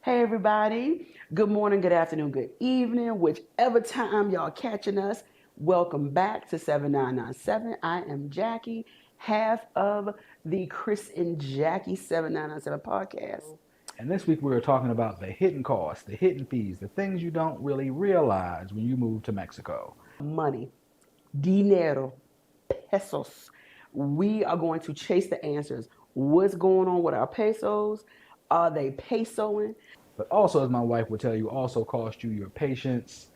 Hey everybody, good morning, good afternoon, good evening, whichever time y'all catching us. Welcome back to 7997. I am Jackie, half of the Chris and Jackie 7997 podcast. And this week we were talking about the hidden costs, the hidden fees, the things you don't really realize when you move to Mexico. Money, dinero, pesos. We are going to chase the answers. What's going on with our pesos? Are they pesoing? But also, as my wife would tell you, also cost you your patience,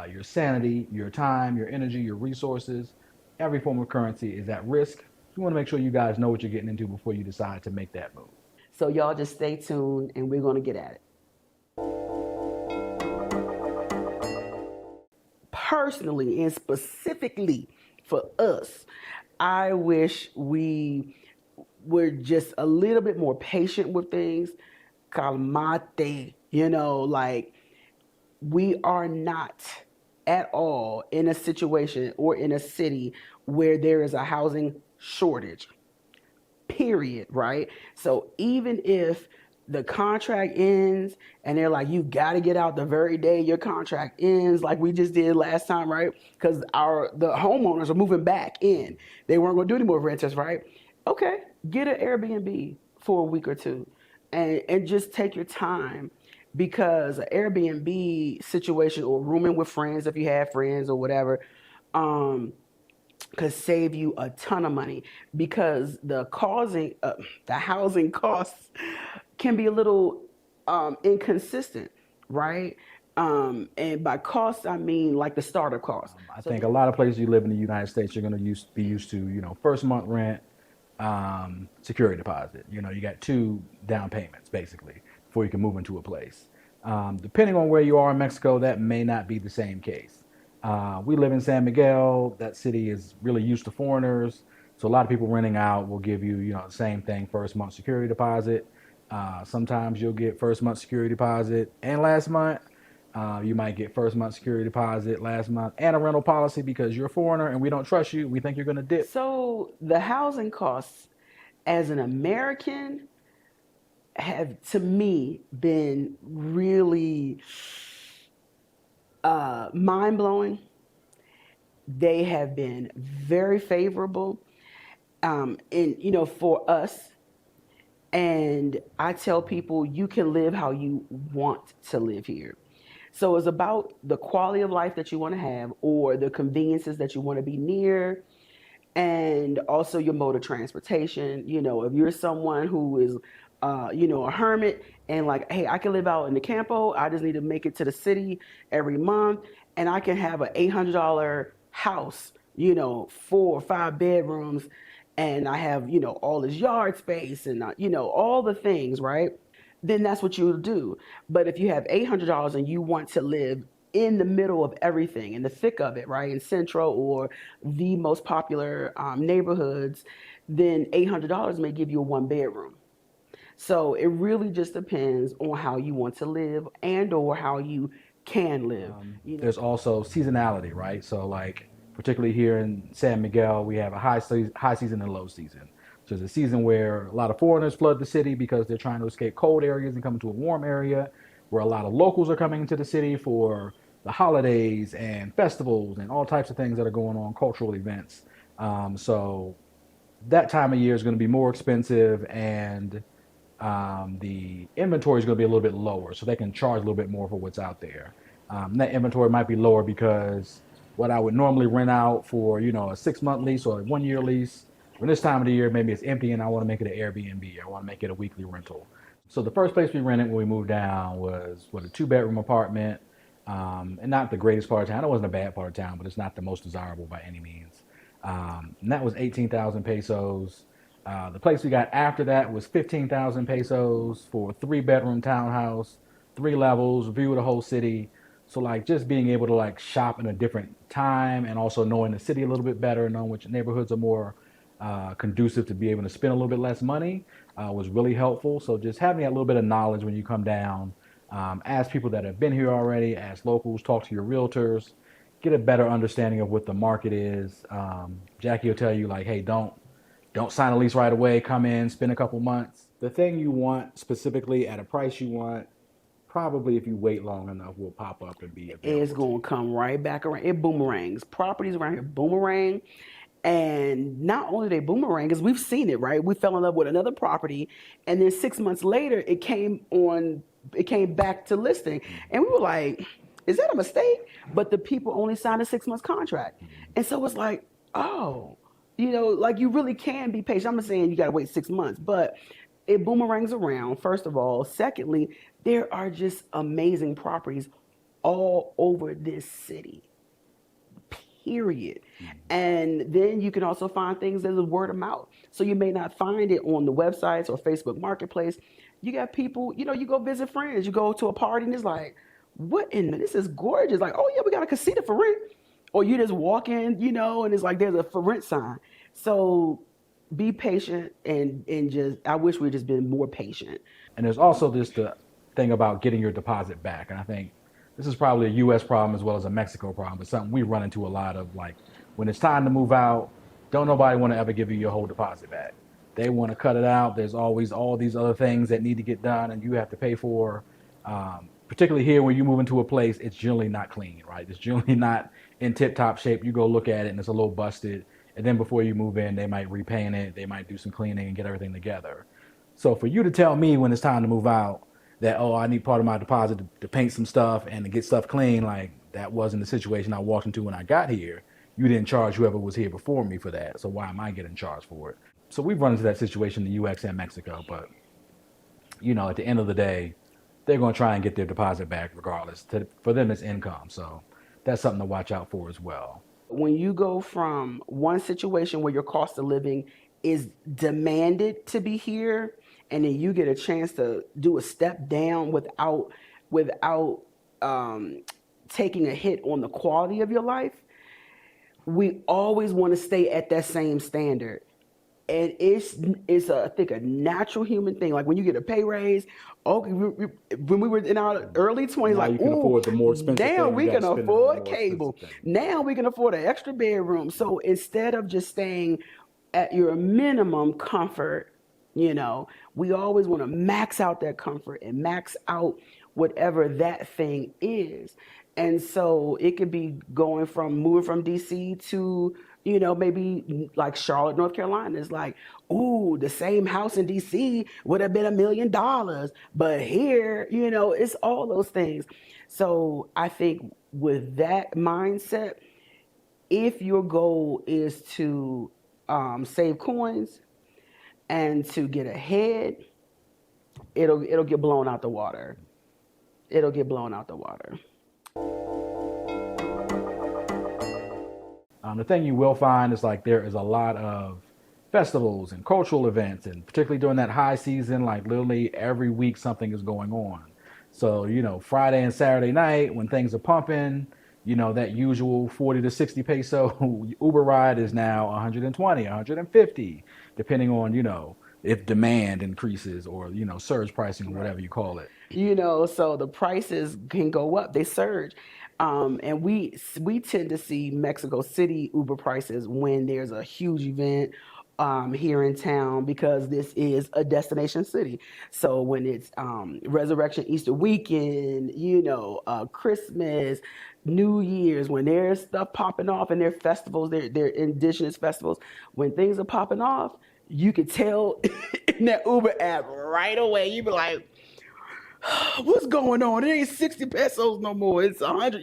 your sanity, your time, your energy, your resources. Every form of currency is at risk. You want to make sure you guys know what you're getting into before you decide to make that move. So y'all just stay tuned and we're going to get at it. Personally and specifically for us, I wish we were just a little bit more patient with things. Calmate, like we are not at all in a situation or in a city where there is a housing shortage, period, right? So even if the contract ends and they're like, you got to get out the very day your contract ends, like we just did last time, right? Because the homeowners are moving back in. They weren't going to do any more renters, right? Okay, get an Airbnb for a week or two and just take your time, because an Airbnb situation or rooming with friends, if you have friends or whatever, um, could save you a ton of money, because the housing costs can be a little inconsistent, right? And by cost, I mean like the starter cost. I So think a lot of places you live in the United States, you're going to be used to, first month rent, security deposit. You got two down payments basically before you can move into a place. Depending on where you are in Mexico, that may not be the same case. We live in San Miguel. That city is really used to foreigners. So a lot of people renting out will give you, the same thing, first month security deposit. Sometimes you'll get first month security deposit and last month. You might get first month security deposit last month and a rental policy because you're a foreigner and we don't trust you. We think you're going to dip. So the housing costs as an American have, to me, been really mind blowing. They have been very favorable, for us. And I tell people you can live how you want to live here. So it's about the quality of life that you want to have, or the conveniences that you want to be near, and also your mode of transportation. If you're someone who is, a hermit and like, hey, I can live out in the campo. I just need to make it to the city every month, and I can have an $800 house, 4 or 5 bedrooms, and I have, all this yard space and, all the things, right? Then that's what you'll do. But if you have $800 and you want to live in the middle of everything, in the thick of it, right, in Central or the most popular neighborhoods, then $800 may give you a 1 bedroom. So it really just depends on how you want to live and or how you can live. There's also seasonality, right? So like particularly here in San Miguel, we have a high season and low season. So it's a season where a lot of foreigners flood the city because they're trying to escape cold areas and come into a warm area, where a lot of locals are coming into the city for the holidays and festivals and all types of things that are going on, cultural events. So that time of year is going to be more expensive, and the inventory is going to be a little bit lower, so they can charge a little bit more for what's out there. That inventory might be lower because what I would normally rent out for, a 6 month lease or a 1 year lease, when this time of the year, maybe it's empty and I want to make it an Airbnb. I want to make it a weekly rental. So the first place we rented when we moved down was a 2 bedroom apartment, and not the greatest part of town. It wasn't a bad part of town, but it's not the most desirable by any means. And that was 18,000 pesos. The place we got after that was 15,000 pesos for a 3 bedroom townhouse, 3 levels, view of the whole city. So like just being able to like shop in a different time and also knowing the city a little bit better, knowing which neighborhoods are more conducive to be able to spend a little bit less money was really helpful. So just having that little bit of knowledge when you come down, ask people that have been here already, ask locals, talk to your realtors, get a better understanding of what the market is. Jackie will tell you like, hey, don't sign a lease right away. Come in, spend a couple months. The thing you want specifically at a price you want probably if you wait long enough will pop up and be It's available to going you. to come right back around. It boomerangs. Properties around here boomerang. And not only they boomerang, because we've seen it, right? We fell in love with another property, and then 6 months later, it came back to listing, and we were like, "Is that a mistake?" But the people only signed a 6 months contract, and so it's like, oh, like you really can be patient. I'm not saying you got to wait 6 months, but it boomerangs around. First of all, secondly, there are just amazing properties all over this city, period. And then you can also find things as a word of mouth. So you may not find it on the websites or Facebook Marketplace. You got people, you go visit friends, you go to a party and it's like, what in this is gorgeous. Like, oh yeah, we got a casita for rent. Or you just walk in, and it's like there's a for rent sign. So be patient and just I wish we'd just been more patient. And there's also this the thing about getting your deposit back. And I think this is probably a U.S. problem as well as a Mexico problem, but something we run into a lot of. Like when it's time to move out, don't nobody want to ever give you your whole deposit back. They want to cut it out. There's always all these other things that need to get done, and you have to pay for. Particularly here, when you move into a place, it's generally not clean, right? It's generally not in tip-top shape. You go look at it, and it's a little busted. And then before you move in, they might repaint it. They might do some cleaning and get everything together. So for you to tell me when it's time to move out that, oh, I need part of my deposit to paint some stuff and to get stuff clean, like that wasn't the situation I walked into when I got here. You didn't charge whoever was here before me for that. So why am I getting charged for it? So we've run into that situation in the UX and Mexico. But, at the end of the day, they're going to try and get their deposit back regardless. For them, it's income. So that's something to watch out for as well. When you go from one situation where your cost of living is demanded to be here, and then you get a chance to do a step down without taking a hit on the quality of your life, we always want to stay at that same standard. And I think a natural human thing. Like when you get a pay raise, okay, when we were in our early 20s, Now like, you can afford the more expensive now thing. we You can gotta spend it on afford more cable. expensive thing. Now we can afford an extra bedroom. So instead of just staying at your minimum comfort, we always want to max out that comfort and max out whatever that thing is. And so it could be moving from DC to, maybe like Charlotte, North Carolina. It's like, ooh, the same house in DC would have been $1 million. But here, it's all those things. So I think with that mindset, if your goal is to save coins and to get ahead, it'll get blown out the water. It'll get blown out the water. The thing you will find is like there is a lot of festivals and cultural events, and particularly during that high season, like literally every week something is going on. So, Friday and Saturday night when things are pumping, that usual 40 to 60 peso Uber ride is now 120, 150, depending on, if demand increases or, surge pricing or whatever you call it. So the prices can go up, they surge. And we tend to see Mexico City Uber prices when there's a huge event here in town, because this is a destination city. So when it's Resurrection, Easter weekend, Christmas, New Year's, when there's stuff popping off and their festivals, their indigenous festivals, when things are popping off, you could tell in that Uber app right away. You be like, what's going on? It ain't 60 pesos no more. It's 100,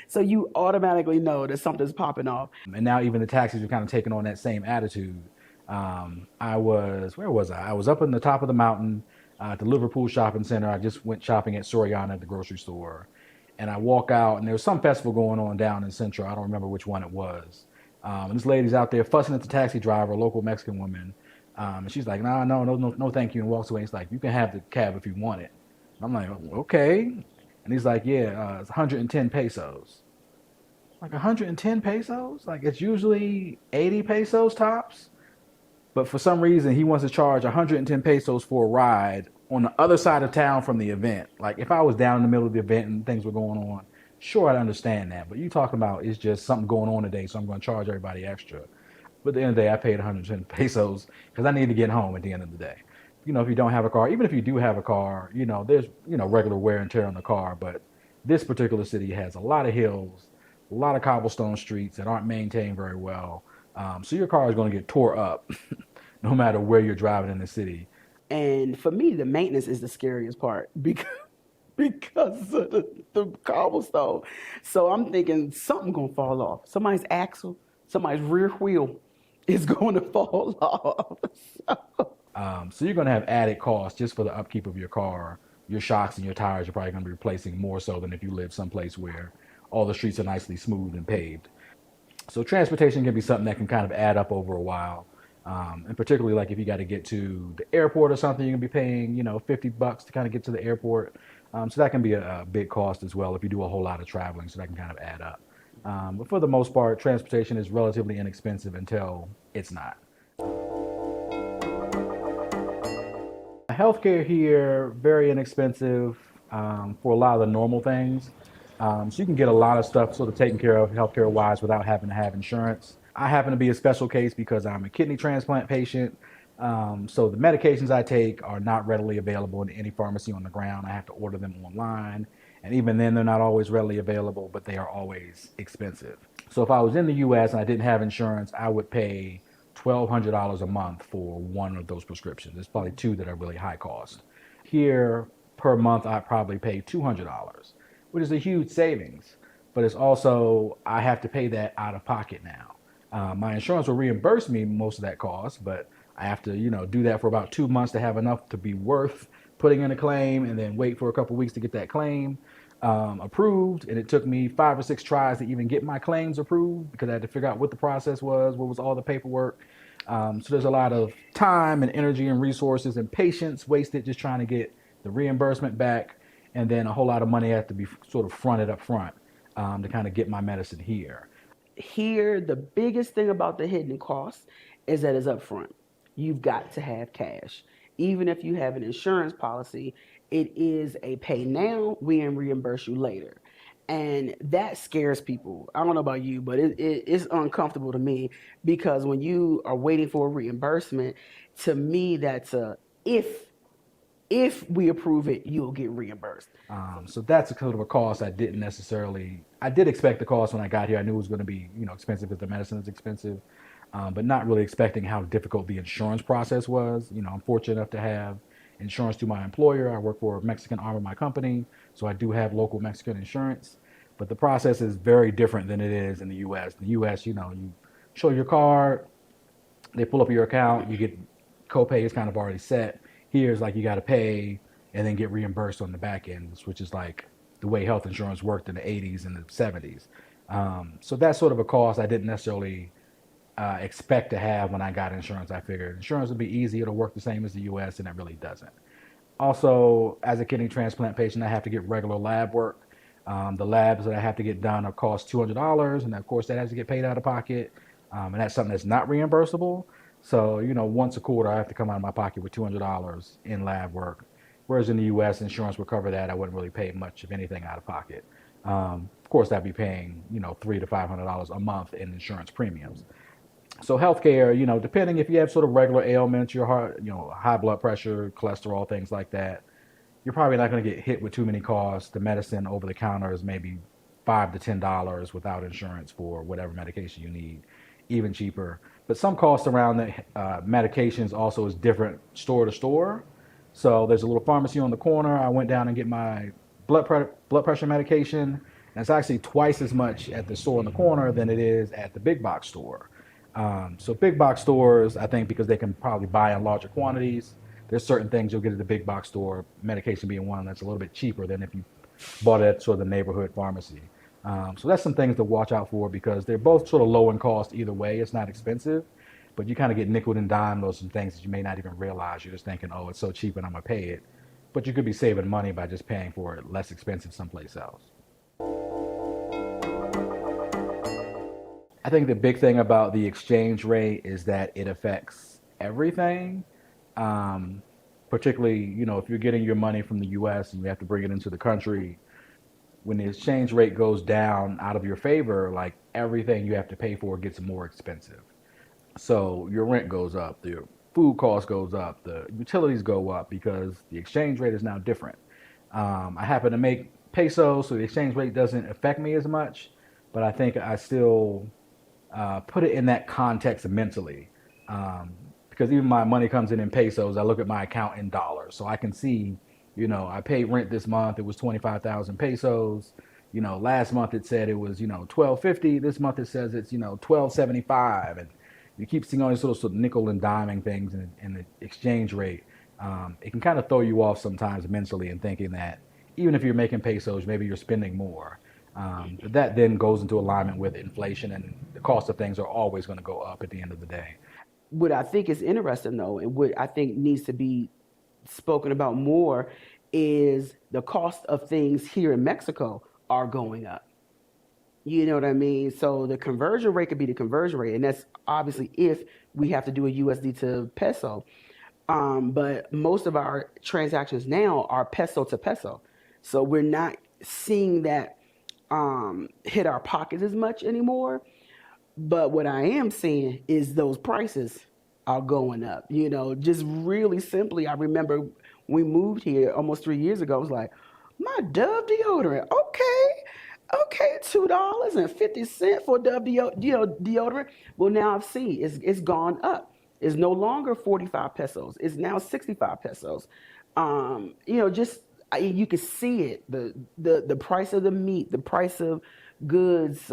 So you automatically know that something's popping off. And now even the taxis are kind of taking on that same attitude. Where was I? I was up in the top of the mountain at the Liverpool Shopping Center. I just went shopping at Soriana at the grocery store. And I walk out, and there was some festival going on down in Central. I don't remember which one it was. And this lady's out there fussing at the taxi driver, a local Mexican woman. And she's like, no, thank you, and walks away. He's like, you can have the cab if you want it. I'm like, okay. And he's like, yeah, it's 110 pesos. Like 110 pesos? Like it's usually 80 pesos tops. But for some reason, he wants to charge 110 pesos for a ride on the other side of town from the event. Like if I was down in the middle of the event and things were going on, sure, I'd understand that. But you talking about it's just something going on today, so I'm going to charge everybody extra. But at the end of the day, I paid 110 pesos because I need to get home at the end of the day. if you don't have a car, even if you do have a car, there's, regular wear and tear on the car. But this particular city has a lot of hills, a lot of cobblestone streets that aren't maintained very well. So your car is going to get tore up no matter where you're driving in the city. And for me, the maintenance is the scariest part because of the cobblestone. So I'm thinking something gonna fall off. Somebody's axle, somebody's rear wheel is going to fall off. So you're going to have added costs just for the upkeep of your car. Your shocks and your tires you're probably going to be replacing more so than if you live someplace where all the streets are nicely smooth and paved. So transportation can be something that can kind of add up over a while. And particularly like if you got to get to the airport or something, you're gonna be paying, $50 to kind of get to the airport. So that can be a big cost as well if you do a whole lot of traveling. So that can kind of add up. But for the most part, transportation is relatively inexpensive until it's not. Healthcare here, very inexpensive for a lot of the normal things. So you can get a lot of stuff sort of taken care of healthcare wise without having to have insurance. I happen to be a special case because I'm a kidney transplant patient. So the medications I take are not readily available in any pharmacy on the ground. I have to order them online. And even then, they're not always readily available, but they are always expensive. So if I was in the US and I didn't have insurance, I would pay $1,200 a month for one of those prescriptions. There's probably two that are really high cost. Here, per month, I probably pay $200, which is a huge savings. But it's also, I have to pay that out of pocket now. My insurance will reimburse me most of that cost, but I have to, do that for about 2 months to have enough to be worth putting in a claim and then wait for a couple of weeks to get that claim approved. And it took me 5 or 6 tries to even get my claims approved because I had to figure out what the process was, what was all the paperwork. So there's a lot of time and energy and resources and patience wasted just trying to get the reimbursement back. And then a whole lot of money had to be sort of fronted up front to kind of get my medicine here. Here, the biggest thing about the hidden cost is that it's upfront. You've got to have cash. Even if you have an insurance policy, it is a pay now, we reimburse you later. And that scares people. I don't know about you, but it's uncomfortable to me because when you are waiting for a reimbursement, to me, that's a if we approve it, you'll get reimbursed. So that's a kind of a cost I did expect the cost when I got here. I knew it was going to be, expensive because the medicine is expensive, but not really expecting how difficult the insurance process was. I'm fortunate enough to have insurance through my employer. I work for a Mexican arm of my company, so I do have local Mexican insurance, but the process is very different than it is in the U.S. In the U.S., you show your card, they pull up your account, you get copay is kind of already set. Here is like you got to pay and then get reimbursed on the back end, which is like the way health insurance worked in the 80s and the 70s. So that's sort of a cost I didn't necessarily expect to have when I got insurance. I figured insurance would be easy, it'll work the same as the US, and it really doesn't. Also, as a kidney transplant patient, I have to get regular lab work. The labs that I have to get done are cost $200, and of course that has to get paid out of pocket, and that's something that's not reimbursable. So, once a quarter, I have to come out of my pocket with $200 in lab work. Whereas in the U.S., insurance would cover that. I wouldn't really pay much of anything out of pocket. Of course, I'd be paying, $300 to $500 a month in insurance premiums. So healthcare, depending if you have sort of regular ailments, your heart, high blood pressure, cholesterol, things like that, you're probably not going to get hit with too many costs. The medicine over the counter is maybe $5 to $10 without insurance for whatever medication you need, even cheaper. But some costs around the medications also is different store to store. So there's a little pharmacy on the corner. I went down and get my blood pressure medication, and it's actually twice as much at the store on the corner than it is at the big box store. So big box stores, I think because they can probably buy in larger quantities, there's certain things you'll get at the big box store, medication being one that's a little bit cheaper than if you bought it at sort of the neighborhood pharmacy. So that's some things to watch out for because they're both sort of low in cost either way. It's not expensive, but you kind of get nickel and dimed on some things that you may not even realize. You're just thinking, oh, it's so cheap and I'm going to pay it. But you could be saving money by just paying for it less expensive someplace else. I think the big thing about the exchange rate is that it affects everything. Particularly, if you're getting your money from the US and you have to bring it into the country, when the exchange rate goes down out of your favor, like everything you have to pay for gets more expensive. So your rent goes up, your food cost goes up, the utilities go up because the exchange rate is now different. I happen to make pesos, so the exchange rate doesn't affect me as much, but I think I still put it in that context mentally. Um, because even my money comes in pesos, I look at my account in dollars. So I can see, I paid rent this month, it was 25,000 pesos. Last month it said it was, 1250. This month it says it's, 1275. And you keep seeing all these sort of nickel and diming things in the exchange rate. It can kind of throw you off sometimes mentally and thinking that even if you're making pesos, maybe you're spending more. That then goes into alignment with inflation, and the cost of things are always going to go up at the end of the day. What I think is interesting though, and what I think needs to be spoken about more, is the cost of things here in Mexico are going up. You know what I mean? So the conversion rate could be the conversion rate, and that's obviously if we have to do a USD to peso. But most of our transactions now are peso to peso, so we're not seeing that hit our pockets as much anymore. But what I am seeing is those prices are going up. Just really simply, I remember we moved here almost 3 years ago. I was like, my Dove deodorant, okay, $2.50 for Dove deodorant. Well, now I've seen it's gone up. It's no longer 45 pesos. It's now 65 pesos. Just you can see it. The price of the meat, the price of goods.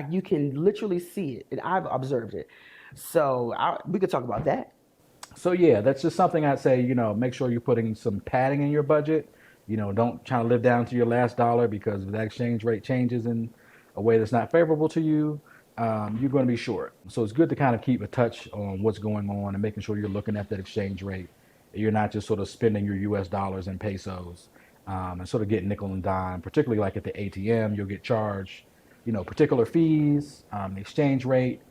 You can literally see it, and I've observed it. So we could talk about that. So yeah, that's just something I'd say, make sure you're putting some padding in your budget. Don't try to live down to your last dollar, because if that exchange rate changes in a way that's not favorable to you, you're going to be short. So it's good to kind of keep a touch on what's going on and making sure you're looking at that exchange rate. You're not just sort of spending your US dollars and pesos, and sort of getting nickel and dime. Particularly like at the ATM, you'll get charged, particular fees. The exchange rate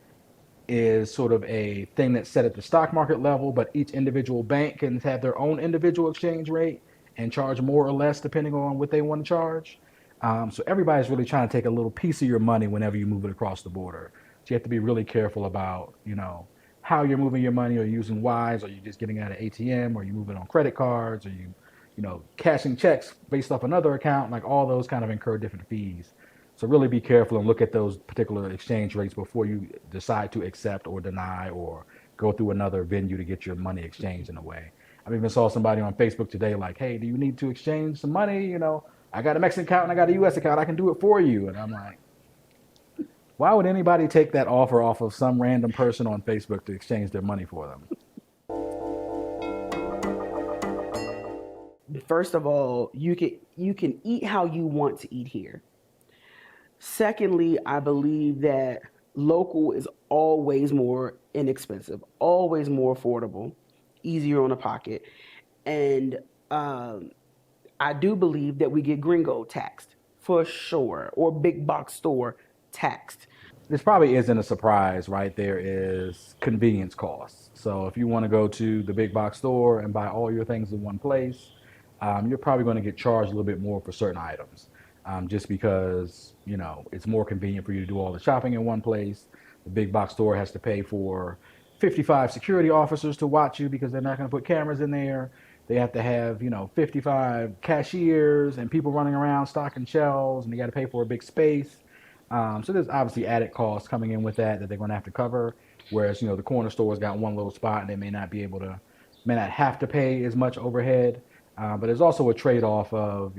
is sort of a thing that's set at the stock market level, but each individual bank can have their own individual exchange rate and charge more or less depending on what they want to charge. So everybody's really trying to take a little piece of your money whenever you move it across the border. So you have to be really careful about, how you're moving your money. Are you using Wise? Are you just getting out of ATM? Are you moving on credit cards? Are you, cashing checks based off another account? Like all those kind of incur different fees. So really be careful and look at those particular exchange rates before you decide to accept or deny or go through another venue to get your money exchanged in a way. I even saw somebody on Facebook today like, hey, do you need to exchange some money? I got a Mexican account and I got a US account. I can do it for you. And I'm like, why would anybody take that offer off of some random person on Facebook to exchange their money for them? First of all, you can eat how you want to eat here. Secondly, I believe that local is always more inexpensive, always more affordable, easier on the pocket. And I do believe that we get gringo taxed for sure, or big box store taxed. This probably isn't a surprise, right? There is convenience costs. So if you want to go to the big box store and buy all your things in one place, you're probably going to get charged a little bit more for certain items, just because it's more convenient for you to do all the shopping in one place. The big box store has to pay for 55 security officers to watch you because they're not going to put cameras in there. They have to have 55 cashiers and people running around stocking shelves, and they got to pay for a big space. So there's obviously added costs coming in with that they're going to have to cover. Whereas the corner store's got one little spot and they may not have to pay as much overhead. But there's also a trade-off of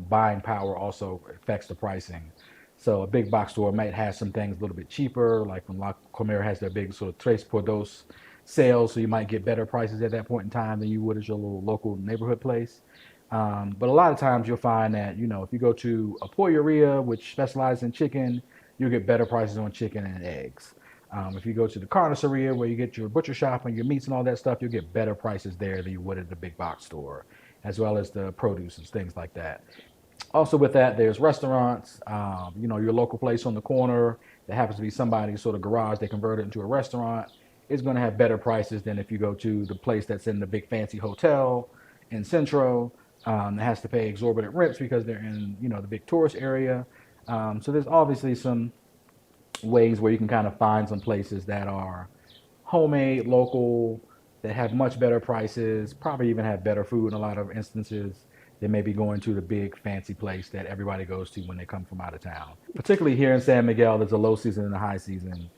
buying power also affects the pricing. So a big box store might have some things a little bit cheaper, like when La Comer has their big sort of tres por dos sales, so you might get better prices at that point in time than you would at your little local neighborhood place. But a lot of times you'll find that, if you go to a polleria, which specializes in chicken, you'll get better prices on chicken and eggs. If you go to the carniceria, where you get your butcher shop and your meats and all that stuff, you'll get better prices there than you would at the big box store, as well as the produce and things like that. Also with that, there's restaurants, your local place on the corner that happens to be somebody's sort of garage, they convert it into a restaurant, is going to have better prices than if you go to the place that's in the big fancy hotel in Centro, that has to pay exorbitant rents because they're in, the big tourist area. So there's obviously some ways where you can kind of find some places that are homemade, local, that have much better prices, probably even have better food in a lot of instances than maybe going to the big fancy place that everybody goes to when they come from out of town. Particularly here in San Miguel, there's a low season and a high season.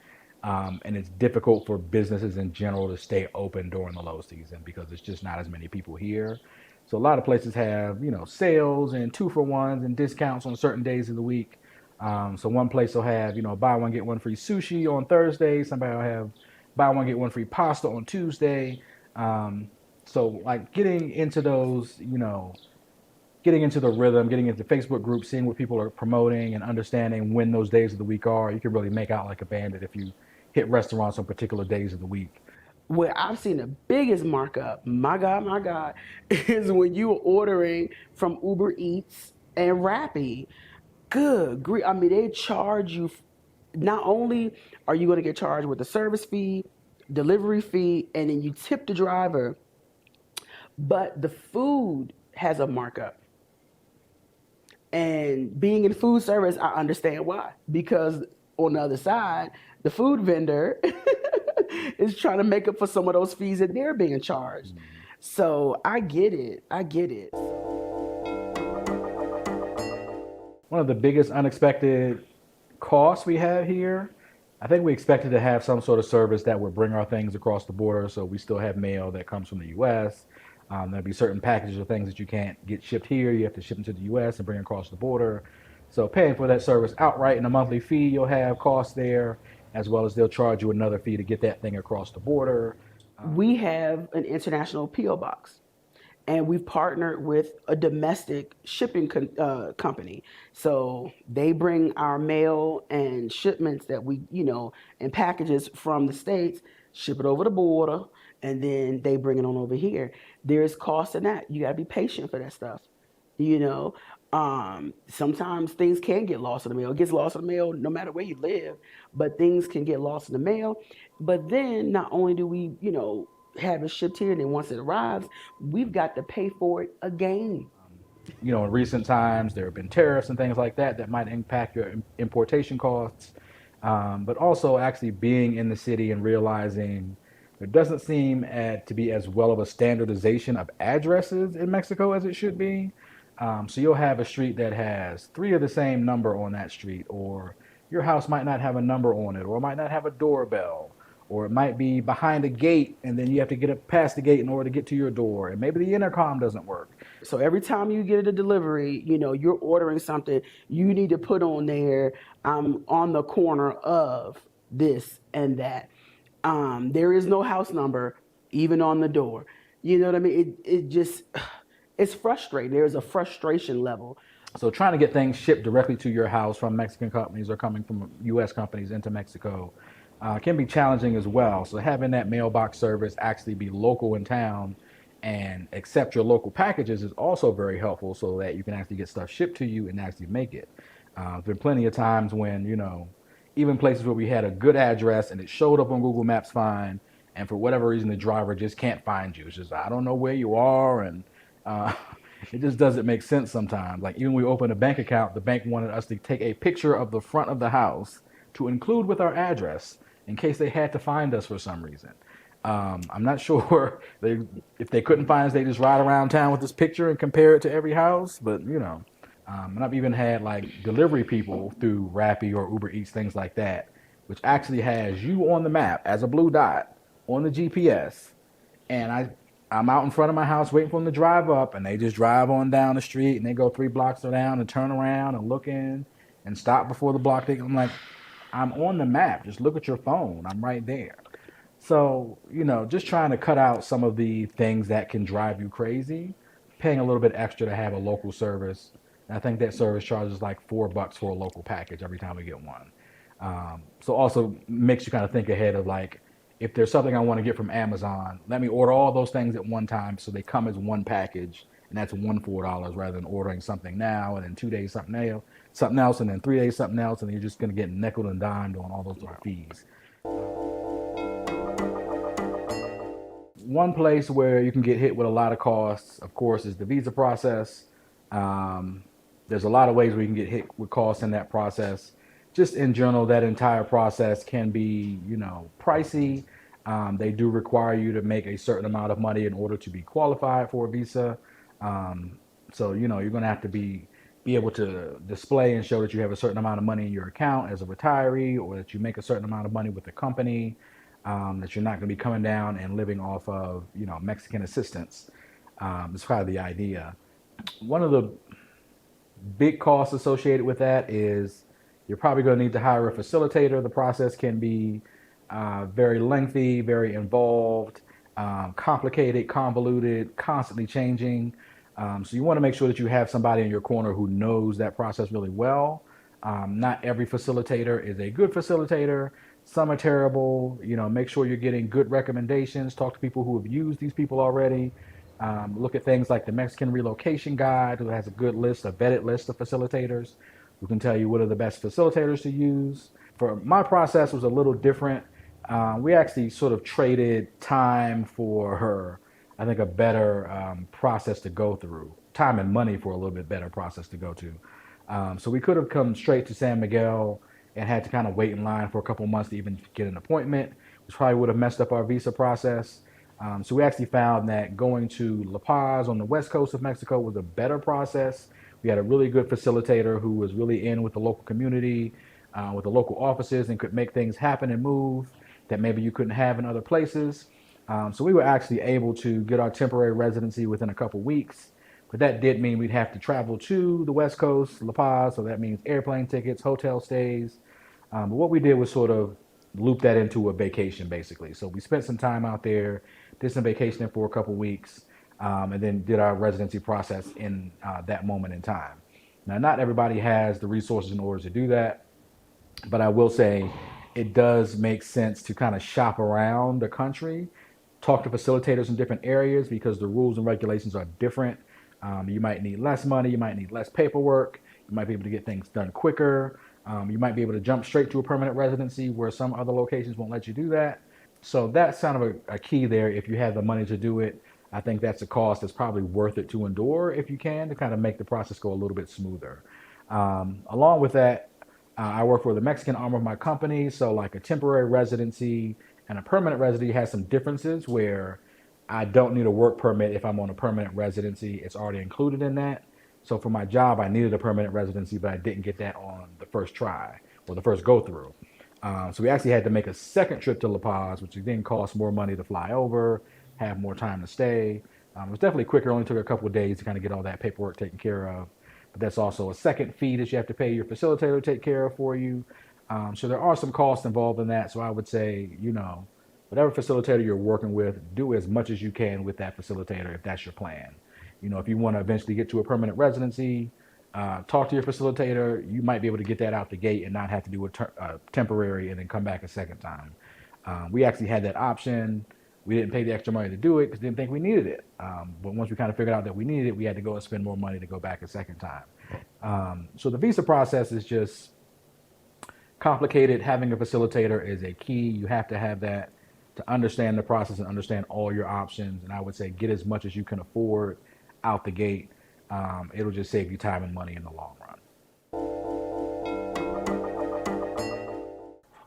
And it's difficult for businesses in general to stay open during the low season because it's just not as many people here. So a lot of places have, sales and 2-for-1s and discounts on certain days of the week. So one place will have, buy one get one free sushi on Thursday. Somebody will have buy one get one free pasta on Tuesday. So like getting into those, getting into the rhythm, getting into Facebook groups, seeing what people are promoting, and understanding when those days of the week are, you can really make out like a bandit if you hit restaurants on particular days of the week. Where I've seen the biggest markup, my God, is when you are ordering from Uber Eats and Rappi. Good grief. I mean, they charge you, not only are you going to get charged with the service fee, delivery fee, and then you tip the driver, but the food has a markup. And being in food service, I understand why. Because on the other side, the food vendor is trying to make up for some of those fees that they're being charged. So I get it. I get it. One of the biggest unexpected costs we have here, I think we expected to have some sort of service that would bring our things across the border. So we still have mail that comes from the U.S. There'll be certain packages or things that you can't get shipped here. You have to ship them to the U.S. and bring across the border. So paying for that service outright in a monthly fee, you'll have costs there, as well as they'll charge you another fee to get that thing across the border. We have an international P.O. box, and we've partnered with a domestic shipping company. So they bring our mail and shipments that we, and packages from the States, ship it over the border, and then they bring it on over here. There's cost in that. You got to be patient for that stuff. You know, sometimes things can get lost in the mail. It gets lost in the mail no matter where you live, but things can get lost in the mail. But then not only do we, have it shipped here, and then once it arrives, we've got to pay for it again. In recent times, there have been tariffs and things like that that might impact your importation costs. But also actually being in the city and realizing there doesn't seem to be as well of a standardization of addresses in Mexico as it should be. So you'll have a street that has 3 of the same number on that street, or your house might not have a number on it, or it might not have a doorbell, or it might be behind a gate and then you have to get up past the gate in order to get to your door, and maybe the intercom doesn't work. So every time you get a delivery, you're ordering something, you need to put on there, on the corner of this and that. There is no house number even on the door. You know what I mean? It just, it's frustrating. There's a frustration level. So trying to get things shipped directly to your house from Mexican companies or coming from U.S. companies into Mexico can be challenging as well. So having that mailbox service actually be local in town and accept your local packages is also very helpful, so that you can actually get stuff shipped to you and actually make it. There's been plenty of times when, even places where we had a good address and it showed up on Google Maps fine, and for whatever reason the driver just can't find you. It's just, I don't know where you are, and it just doesn't make sense sometimes. Like even when we opened a bank account, the bank wanted us to take a picture of the front of the house to include with our address in case they had to find us for some reason. I'm not sure if they couldn't find us, they just ride around town with this picture and compare it to every house. But, and I've even had like delivery people through Rappi or Uber Eats, things like that, which actually has you on the map as a blue dot on the GPS. And I'm out in front of my house waiting for them to drive up, and they just drive on down the street, and they go 3 blocks down and turn around and look in and stop before the block. I'm like, I'm on the map. Just look at your phone. I'm right there. So, just trying to cut out some of the things that can drive you crazy, paying a little bit extra to have a local service. And I think that service charges like $4 for a local package every time we get one. So also makes you kind of think ahead of like, if there's something I want to get from Amazon, let me order all those things at one time so they come as one package, and that's $4 rather than ordering something now and then 2 days something else, and then 3 days something else, and you're just going to get nickel and dimed on all those different fees. One place where you can get hit with a lot of costs, of course, is the visa process. There's a lot of ways where you can get hit with costs in that process. Just in general, that entire process can be, pricey. They do require you to make a certain amount of money in order to be qualified for a visa. Um, so you're going to have to be able to display and show that you have a certain amount of money in your account as a retiree, or that you make a certain amount of money with the company, that you're not going to be coming down and living off of Mexican assistance. It's probably the idea. One of the big costs associated with that is you're probably going to need to hire a facilitator. The process can be very lengthy, very involved, complicated, convoluted, constantly changing. So you want to make sure that you have somebody in your corner who knows that process really well. Not every facilitator is a good facilitator. Some are terrible. Make sure you're getting good recommendations. Talk to people who have used these people already. Look at things like the Mexican Relocation Guide, who has a good list, a vetted list of facilitators who can tell you what are the best facilitators to use. For my process was a little different. We actually sort of traded time for her, I think, a better process to go through, time and money for a little bit better process to go to. So we could have come straight to San Miguel and had to kind of wait in line for a couple months to even get an appointment, which probably would have messed up our visa process. So we actually found that going to La Paz on the west coast of Mexico was a better process. We had a really good facilitator who was really in with the local community, with the local offices, and could make things happen and move that maybe you couldn't have in other places. So we were actually able to get our temporary residency within a couple weeks. But that did mean we'd have to travel to the West Coast, La Paz. So that means airplane tickets, hotel stays. But what we did was sort of loop that into a vacation, basically. So we spent some time out there, did some vacationing for a couple weeks, and then did our residency process in that moment in time. Now, not everybody has the resources in order to do that, but I will say it does make sense to kind of shop around the country, talk to facilitators in different areas, because the rules and regulations are different. You might need less money, you might need less paperwork, you might be able to get things done quicker. You might be able to jump straight to a permanent residency where some other locations won't let you do that. So that's kind of a key there. If you have the money to do it, I think that's a cost that's probably worth it to endure if you can, to kind of make the process go a little bit smoother. Along with that, I work for the Mexican arm of my company. So like a temporary residency and a permanent residency has some differences where I don't need a work permit if I'm on a permanent residency. It's already included in that. So for my job, I needed a permanent residency, but I didn't get that on the first try or the first go through. So we actually had to make a second trip to La Paz, which then cost more money to fly over, have more time to stay. It was definitely quicker. It only took a couple of days to kind of get all that paperwork taken care of. But that's also a second fee that you have to pay your facilitator to take care of for you. So there are some costs involved in that. So I would say, whatever facilitator you're working with, do as much as you can with that facilitator if that's your plan. If you want to eventually get to a permanent residency, talk to your facilitator. You might be able to get that out the gate and not have to do a temporary and then come back a second time. We actually had that option. We didn't pay the extra money to do it because we didn't think we needed it. But once we kind of figured out that we needed it, we had to go and spend more money to go back a second time. So the visa process is just complicated. Having a facilitator is a key. You have to have that to understand the process and understand all your options. And I would say get as much as you can afford out the gate. It'll just save you time and money in the long run.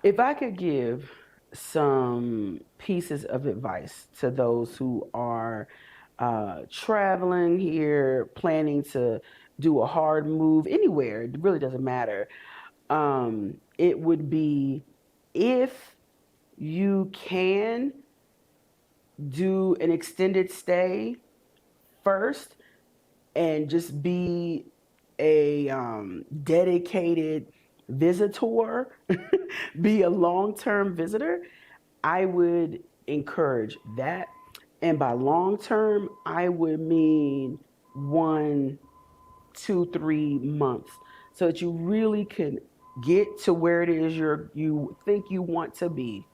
If I could give some pieces of advice to those who are traveling here, planning to do a hard move anywhere, it really doesn't matter. It would be, if you can, do an extended stay first and just be a dedicated visitor, be a long-term visitor, I would encourage that. And by long-term, I would mean 1, 2, 3 months, so that you really can get to where it is you think you want to be.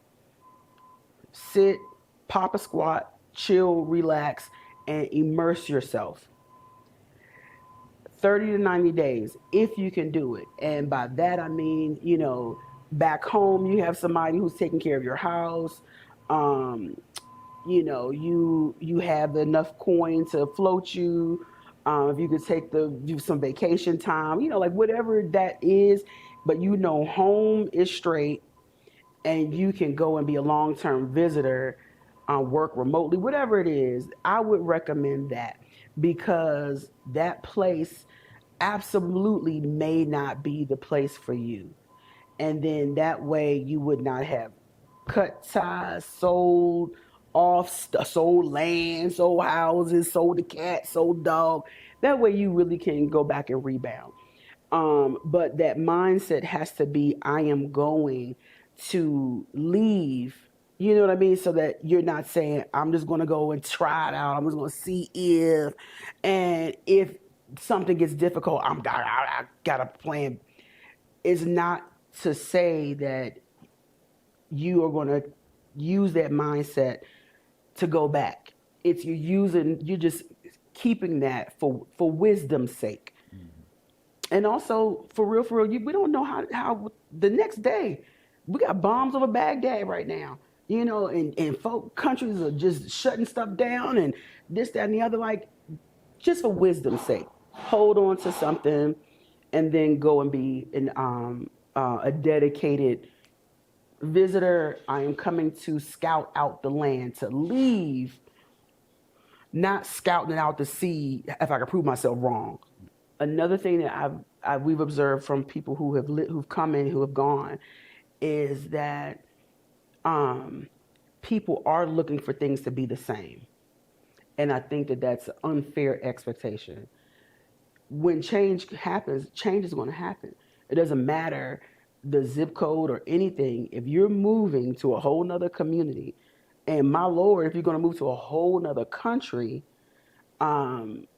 Sit, pop a squat, chill, relax, and immerse yourself. 30 to 90 days, if you can do it. And by that, I mean, back home, you have somebody who's taking care of your house. You have enough coin to float you. If you could do some vacation time, like whatever that is, but home is straight, and you can go and be a long-term visitor, work remotely, whatever it is, I would recommend that, because that place absolutely may not be the place for you. And then that way you would not have cut ties, sold land, sold houses, sold the cat, sold dog. That way you really can go back and rebound. But that mindset has to be, I am going to leave. You know what I mean? So that you're not saying, I'm just going to go and try it out. I'm just going to see if, and if something gets difficult, I got a plan. It's not to say that you are going to use that mindset to go back. It's you're just keeping that for wisdom's sake. And also, for real, we don't know how the next day, we got bombs over Baghdad right now, and folk countries are just shutting stuff down and this, that, and the other. Like, just for wisdom's sake, hold on to something, and then go and be a dedicated visitor. I am coming to scout out the land, to leave, not scouting out to see if I can prove myself wrong. Another thing that we've observed from people who've come in, who have gone, is that people are looking for things to be the same, and I think that that's an unfair expectation. When change happens, change is going to happen. It doesn't matter the zip code or anything. If you're moving to a whole nother community, and my Lord, if you're going to move to a whole nother country,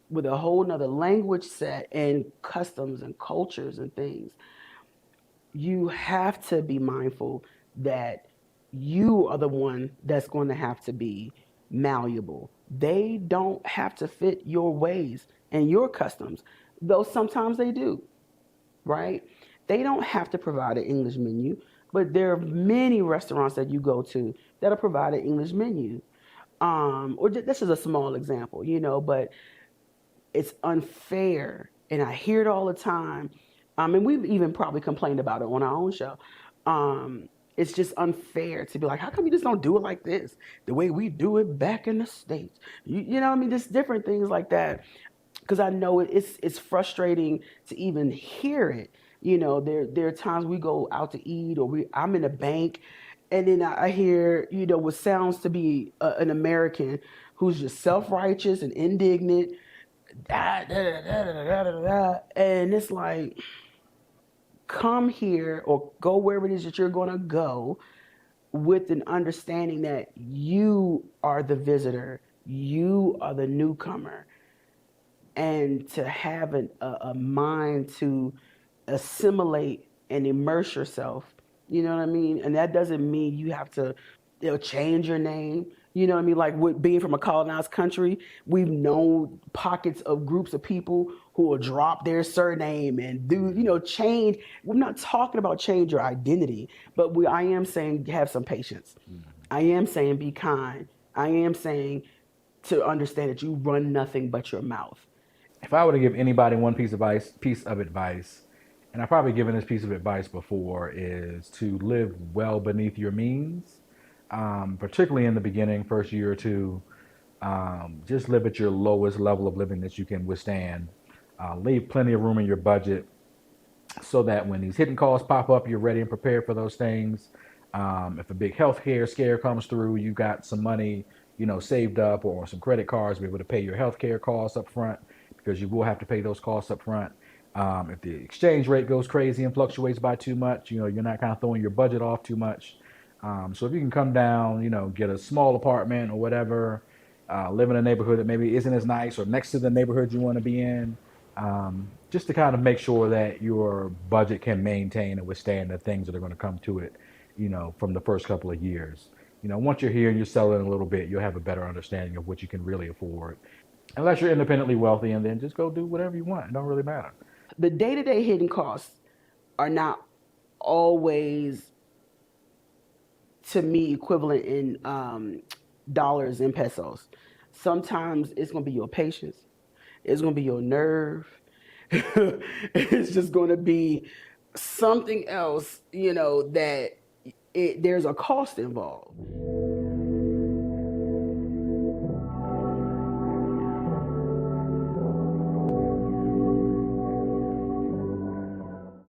with a whole nother language set and customs and cultures and things, you have to be mindful that you are the one that's going to have to be malleable. They don't have to fit your ways and your customs, though sometimes they do, right? They don't have to provide an English menu, but there are many restaurants that you go to that'll provide an English menu. Or this is a small example, but it's unfair, and I hear it all the time. And we've even probably complained about it on our own show. It's just unfair to be like, how come you just don't do it like this, the way we do it back in the States? You know what I mean? Just different things like that. Because I know it's frustrating to even hear it. There are times we go out to eat, or I'm in a bank, and then I hear, what sounds to be an American who's just self-righteous and indignant, and it's like, come here or go wherever it is that you're going to go, with an understanding that you are the visitor, you are the newcomer, and to have a mind to assimilate and immerse yourself. You know what I mean? And that doesn't mean you have to change your name. You know what I mean? Like, with being from a colonized country, we've known pockets of groups of people who will drop their surname and do, change. We're not talking about change your identity, but I am saying have some patience. I am saying be kind. I am saying to understand that you run nothing but your mouth. If I were to give anybody one piece of advice, and I've probably given this piece of advice before, is to live well beneath your means, particularly in the beginning, first year or two. Just live at your lowest level of living that you can withstand. Leave plenty of room in your budget so that when these hidden costs pop up, you're ready and prepared for those things. If a big healthcare scare comes through, you got some money, saved up, or some credit cards to be able to pay your healthcare costs up front, because you will have to pay those costs up front. If the exchange rate goes crazy and fluctuates by too much, you're not kind of throwing your budget off too much. So if you can come down, get a small apartment or whatever, live in a neighborhood that maybe isn't as nice or next to the neighborhood you want to be in, just to kind of make sure that your budget can maintain and withstand the things that are going to come to it, from the first couple of years. Once you're here and you're settling a little bit, you'll have a better understanding of what you can really afford. Unless you're independently wealthy, and then just go do whatever you want. It don't really matter. The day-to-day hidden costs are not always, to me, equivalent in dollars and pesos. Sometimes it's going to be your patience. It's going to be your nerve. It's just going to be something else, that there's a cost involved.